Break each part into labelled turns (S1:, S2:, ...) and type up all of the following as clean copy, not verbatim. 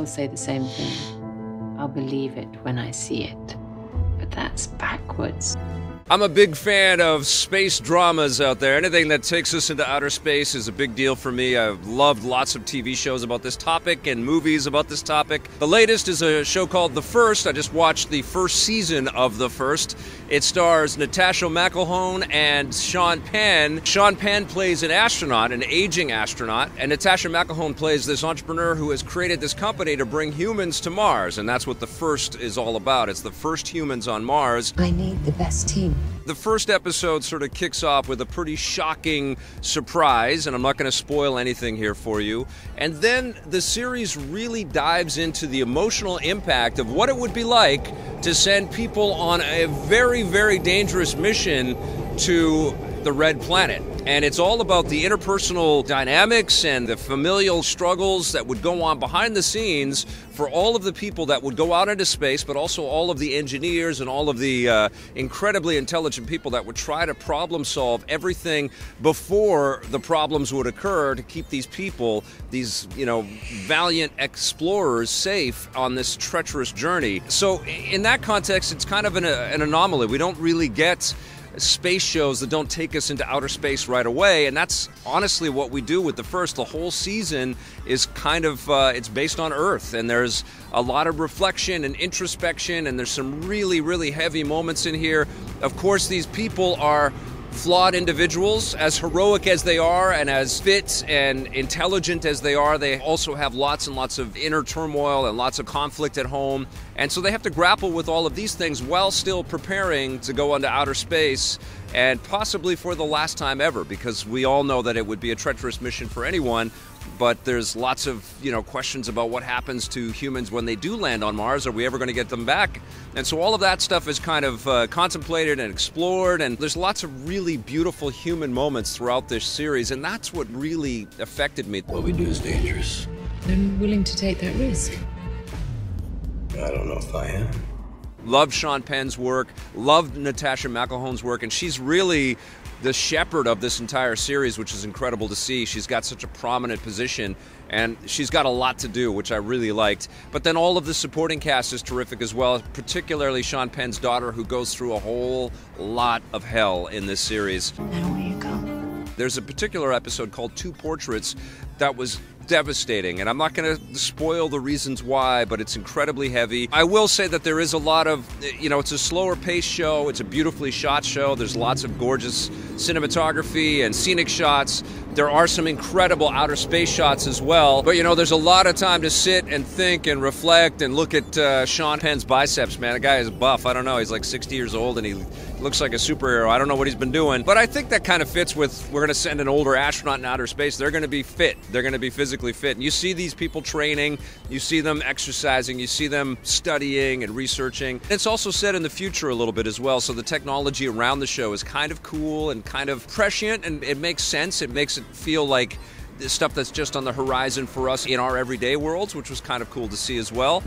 S1: still say the same thing. I'll believe it when I see it. But that's backwards.
S2: I'm a big fan of space dramas out there. Anything that takes us into outer space is a big deal for me. I've loved lots of TV shows about this topic and movies about this topic. The latest is a show called The First. I just watched the first season of The First. It stars Natasha McElhone and Sean Penn. Sean Penn plays an astronaut, an aging astronaut, and Natasha McElhone plays this entrepreneur who has created this company to bring humans to Mars, and that's what The First is all about. It's the first humans on Mars.
S3: I need the best team.
S2: The first episode sort of kicks off with a pretty shocking surprise, and I'm not going to spoil anything here for you. And then the series really dives into the emotional impact of what it would be like to send people on a very, very dangerous mission to the Red Planet. And it's all about the interpersonal dynamics and the familial struggles that would go on behind the scenes for all of the people that would go out into space, but also all of the engineers and all of the incredibly intelligent people that would try to problem solve everything before the problems would occur to keep these people, these, valiant explorers safe on this treacherous journey. So in that context, it's kind of an anomaly. We don't really get space shows that don't take us into outer space right away, and that's honestly what we do with The First. The whole season is kind of it's based on Earth, and there's a lot of reflection and introspection, and there's some really, really heavy moments in here. Of course, these people are flawed individuals. As heroic as they are and as fit and intelligent as they are, they also have lots and lots of inner turmoil and lots of conflict at home. And so they have to grapple with all of these things while still preparing to go into outer space, and possibly for the last time ever, because we all know that it would be a treacherous mission for anyone. But there's lots of, questions about what happens to humans when they do land on Mars. Are we ever going to get them back? And so all of that stuff is kind of contemplated and explored, and there's lots of really beautiful human moments throughout this series, and that's what really affected me.
S4: What we do is dangerous.
S1: I'm willing to take that risk.
S4: I don't know if I am.
S2: Loved Sean Penn's work, loved Natasha McElhone's work, and she's really the shepherd of this entire series, which is incredible to see. She's got such a prominent position, and she's got a lot to do, which I really liked. But then all of the supporting cast is terrific as well, particularly Sean Penn's daughter, who goes through a whole lot of hell in this series.
S3: Now will you come?
S2: There's a particular episode called Two Portraits that was devastating, and I'm not going to spoil the reasons why, but it's incredibly heavy. I will say that there is a lot of, it's a slower paced show, it's a beautifully shot show, there's lots of gorgeous cinematography and scenic shots. There are some incredible outer space shots as well, but there's a lot of time to sit and think and reflect and look at Sean Penn's biceps, man. The guy is buff. I don't know, he's like 60 years old and he looks like a superhero. I don't know what he's been doing, but I think that kind of fits with, we're going to send an older astronaut in outer space. They're going to be fit. They're going to be physically fit. And you see these people training, you see them exercising, you see them studying and researching. It's also set in the future a little bit as well, so the technology around the show is kind of cool and kind of prescient, and it makes sense. It makes it feel like the stuff that's just on the horizon for us in our everyday worlds, which was kind of cool to see as well.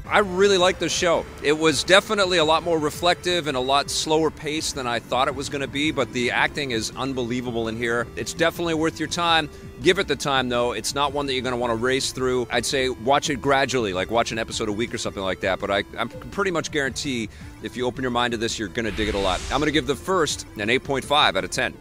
S2: I really liked the show. It was definitely a lot more reflective and a lot slower paced than I thought it was going to be, but the acting is unbelievable in here. It's definitely worth your time. Give it the time, though. It's not one that you're going to want to race through. I'd say watch it gradually, like watch an episode a week or something like that, but I pretty much guarantee if you open your mind to this, you're going to dig it a lot. I'm going to give The First an 8.5 out of 10.